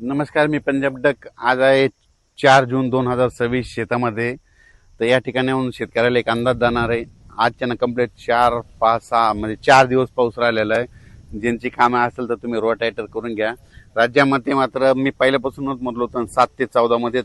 नमस्कार, मी पंजाब डक. आज आहे 4 जून 2026. शेतामध्ये तर या ठिकाणी येऊन शेतकऱ्याला एक अंदाज जाणार आहे. आजच्या कंप्लीट 4, 5, 6 म्हणजे 4 दिवस पाऊस राहिलेला आहे. ज्यांची कामं असेल तर तुम्ही रोटायटर करून घ्या. राज्यामध्ये मात्र मी पहिल्यापासूनच म्हटलं होतं 7 ते 14 मध्ये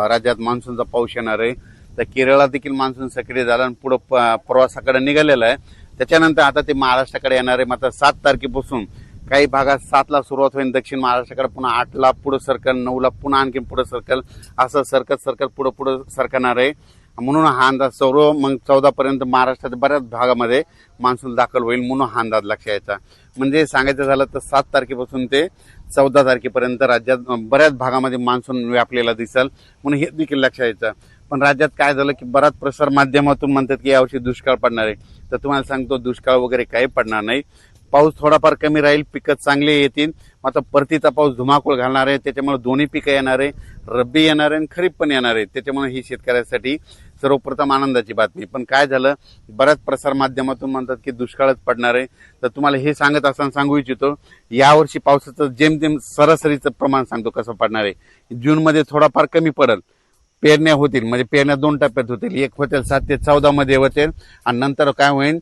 राज्यात मान्सूनचा पाऊस येणार आहे. तर केरळला देखील मान्सून सक्रिय झाला आणि पुढे प्रवासाकडे निघालेला आहे. त्याच्यानंतर आता ते महाराष्ट्राकडे येणार आहे. मात्र 7 तारखेपासून काही भागात 7 ला सुरुवात होईल, दक्षिण महाराष्ट्राकडे पुन्हा 8 ला पुढे सरकल, 9 ला पुन्हा आणखी पुढे सरकल, असं सरकत पुढे सरकणार आहे. म्हणून हा अंदाज मग 14 पर्यंत महाराष्ट्राच्या बऱ्याच भागामध्ये मान्सून दाखल होईल, म्हणून हा अंदाज लक्षात यायचा. म्हणजे सांगायचं झालं तर 7 तारखेपासून ते 14 तारखेपर्यंत राज्यात बऱ्याच भागामध्ये मान्सून व्यापलेला दिसेल, म्हणून हे देखील लक्षात यायचं. पण राज्यात काय झालं की बराच प्रसार माध्यमातून म्हणतात की यावर्षी दुष्काळ पडणार आहे. तर तुम्हाला सांगतो, दुष्काळ वगैरे काही पडणार नाही. पाऊस थोडाफार कमी राहील, पिकं चांगले येतील. मात्र परतीचा पाऊस धुमाकूळ घालणार आहे, त्याच्यामुळे दोन्ही पिकं येणार आहे, रब्बी येणार आहे आणि खरीप पण येणार आहे. त्याच्यामुळे ही शेतकऱ्यासाठी सर्वप्रथम आनंदाची बातमी. पण काय झालं, बऱ्याच प्रसार माध्यमातून म्हणतात की दुष्काळच पडणार आहे. तर तुम्हाला हे सांगत असताना सांगू इच्छितो, यावर्षी पावसाचं जेमतेम सरासरीचं प्रमाण सांगतो कसं पडणार आहे. जूनमध्ये थोडाफार कमी पडेल, पेरण्या होतील, म्हणजे पेरण्या 2 टप्प्यात होतील. एक होतील 7 ते 14 मध्ये होतील आणि नंतर काय होईल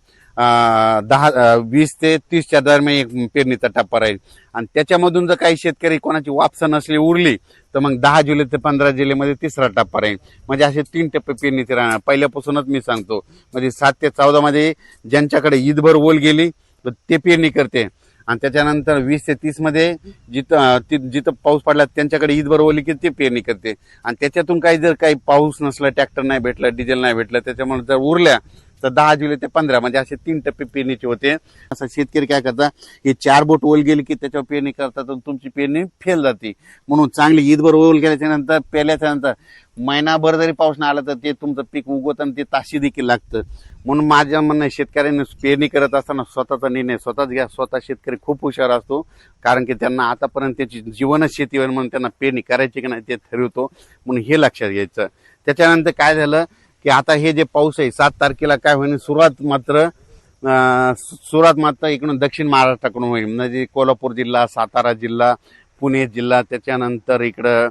20 ते 30च्या दरम्यान एक पेरणीचा टप्पा राहील. आणि त्याच्यामधून जर काही शेतकरी कोणाची वापसा नसली उरली तर मग 10 जुलै ते 15 जुलैमध्ये तिसरा टप्पा राहील. म्हणजे असे 3 टप्पे पेरणीचे राहणार. पहिल्यापासूनच मी सांगतो, म्हणजे 7 ते 14 मध्ये ज्यांच्याकडे ईदभर ओल गेली तर ते पेरणी करते, आणि त्याच्यानंतर 20 ते 30 मध्ये जिथं पाऊस पडला त्यांच्याकडे ईदभर ओली की ते पेरणी करते. आणि त्याच्यातून काही पाऊस नसला, ट्रॅक्टर नाही भेटला, डिझेल नाही भेटलं, त्याच्यामुळे जर उरल्या तर 10 जुलै ते 15 म्हणजे असे 3 टप्पे पेरणीचे होते. असं शेतकरी काय करतात, हे 4 बोट ओल गेली की त्याच्यावर पेरणी करतात, तुमची पेरणी फेल जाते. म्हणून चांगली ईदभर ओल गेल्याच्या नंतर, पेरल्याच्या नंतर महिनाभर जरी पाऊस नाही आला तर ते तुमचं पीक उगवत आणि ते ताशी देखील लागतं. म्हणून माझं म्हणणं, शेतकऱ्यांनी पेरणी करत असताना स्वतःचा निर्णय स्वतःच घ्या. स्वतः शेतकरी खूप हुशार असतो, कारण की त्यांना आतापर्यंत त्याची जीवनच शेतीवर, म्हणून त्यांना पेरणी करायची की नाही ते ठरवतो. म्हणून हे लक्षात घ्यायचं. त्याच्यानंतर काय झालं की आता हे जे पाऊस आहे 7 तारखेला काय होईल, सुरुवात मात्र इकडून दक्षिण महाराष्ट्राकडून होईल. म्हणजे कोल्हापूर जिल्हा, सातारा जिल्हा, पुणे जिल्हा, त्याच्यानंतर इकडं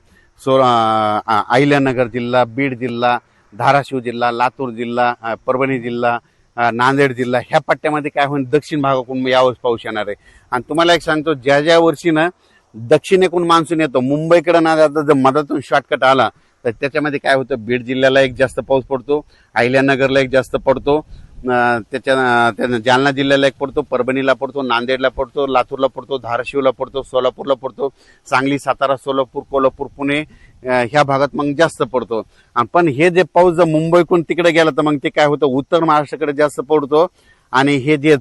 अहिल्यानगर जिल्हा, बीड जिल्हा, धाराशिव जिल्हा, लातूर जिल्हा, परभणी जिल्हा, नांदेड जिल्हा, ह्या पट्ट्यामध्ये काय होईल, दक्षिण भागाकडून यावेळेस पाऊस येणार आहे. आणि तुम्हाला एक सांगतो, ज्या वर्षी ना दक्षिणेकडून मान्सून येतो, मुंबईकडे ना जाता जर मधातून शॉर्टकट आला तर त्याच्यामध्ये काय होतं, बीड जिल्ह्याला एक जास्त पाऊस पडतो, अहिल्यानगरला एक जास्त पडतो, त्याच्या जालना जिल्ह्याला एक पडतो, परभणीला पडतो, नांदेडला पडतो, लातूरला पडतो, धाराशिवला पडतो, सोलापूरला पडतो, सांगली, सातारा, सोलापूर, कोल्हापूर, पुणे ह्या भागात मग जास्त पडतो. पण हे जे पाऊस जर मुंबईकडून तिकडे गेला तर मग ते काय होतं, उत्तर महाराष्ट्राकडे जास्त पडतो. आणि हे जे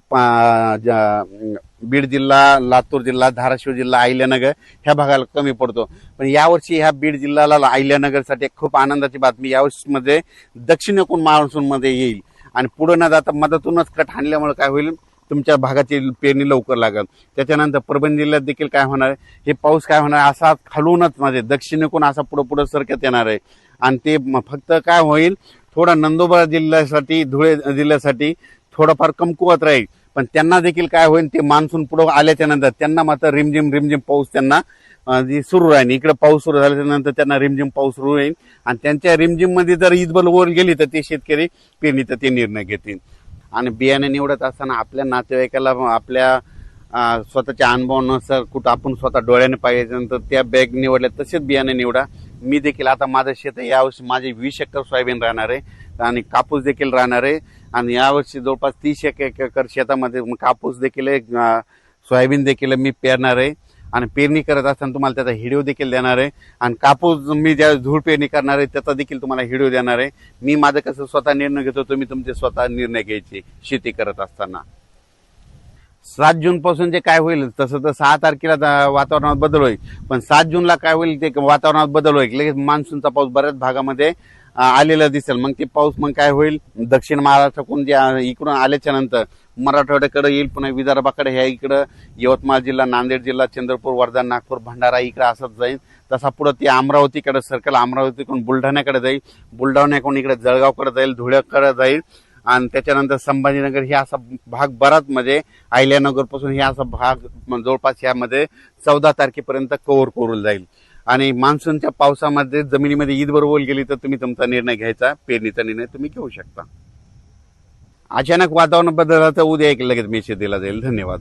बीड जिल्हा, लातूर जिल्हा, धाराशिव जिल्हा, अहिल्यानगर ह्या भागाला कमी पडतो. पण यावर्षी ह्या बीड जिल्ह्याला, अहिल्यानगरसाठी खूप आनंदाची बातमी, यावर्षी मध्ये दक्षिणेकडून मान्सून मध्ये येईल आणि पुढे न जाता मधातूनच कट हाणल्यामुळे काय होईल, तुमच्या भागाची पेरणी लवकर लागेल. त्याच्यानंतर परभणी जिल्ह्यात देखील काय होणार आहे, हे पाऊस काय होणार, असा खालूनच म्हणजे दक्षिणेकडून असा पुढे सरकत येणार आहे. आणि ते फक्त काय होईल, थोडा नंदुरबार जिल्ह्यासाठी, धुळे जिल्ह्यासाठी थोडाफार कमकुवत राहील. पण त्यांना देखील काय होईल, ते मान्सून पुढे आल्याच्या नंतर त्यांना मात्र रिमझिम पाऊस त्यांना सुरू राहील. इकडे पाऊस सुरू झाल्याच्या नंतर त्यांना रिमझिम पाऊस सुरू होईल. आणि त्यांच्या रिमझिम मध्ये जर ईदभर वर गेली तर ते शेतकरी पेरणीचा ते निर्णय घेतील. आणि बियाणे निवडत असताना आपल्या नातेवाईकाला, आपल्या स्वतःच्या अनुभवानुसार कुठं आपण स्वतः डोळ्याने पाहिजे नंतर त्या बॅग निवडल्या तसेच बियाणे निवडा. मी देखील आता माझं शेत आहे, यावर्षी माझे 20 एकर सोयाबीन राहणार आहे आणि कापूस देखील राहणार आहे. आणि यावर्षी जवळपास 30 एकर शेतामध्ये कापूस देखील आहे, सोयाबीन देखील मी पेरणार आहे. आणि पेरणी करत असताना तुम्हाला त्याचा व्हिडिओ देखील देणार आहे. आणि कापूस मी ज्या धूळ पेरणी करणार आहे त्याचा देखील तुम्हाला व्हिडिओ देणार आहे. मी माझं कसं स्वतः निर्णय घेतो, तुम्ही तुमचे स्वतः निर्णय घ्यायचे शेती करत असताना. 7 जून पासून जे काय होईल, तसं तर 6 तारखेला वातावरणात बदल होईल. पण 7 जूनला काय होईल, ते वातावरणात बदल होईल. लगेच मान्सूनचा पाऊस बऱ्याच भागामध्ये आलेला दिसेल. मग ते पाऊस मग काय होईल, दक्षिण महाराष्ट्राकडून जे इकडून आल्याच्या नंतर मराठवाड्याकडे येईल, पुन्हा विदर्भाकडे, ह्या इकडं यवतमाळ जिल्हा, नांदेड जिल्हा, चंद्रपूर, वर्धा, नागपूर, भंडारा इकडे असंच जाईल. तसा पुढे ते अमरावतीकडे सरकल, अमरावतीकडून बुलढाण्याकडे जाईल, बुलढाण्याकडून इकडे जळगावकडे जाईल, धुळ्याकडे जाईल आणि त्याच्यानंतर संभाजीनगर हे असा भाग बराच म्हणजे अहिल्यानगर पासून हे असा भाग जवळपास यामध्ये 14 तारखेपर्यंत कव्हर करून जाईल. आणि मान्सूनच्या पावसामध्ये जमिनीमध्ये ईदभर ओल गेली तर तुम्ही तुमचा निर्णय घ्यायचा, पेरणीचा निर्णय तुम्ही घेऊ शकता. अचानक वातावरण बदललं तर उद्या एक लगेच मेसेज दिला जाईल. धन्यवाद.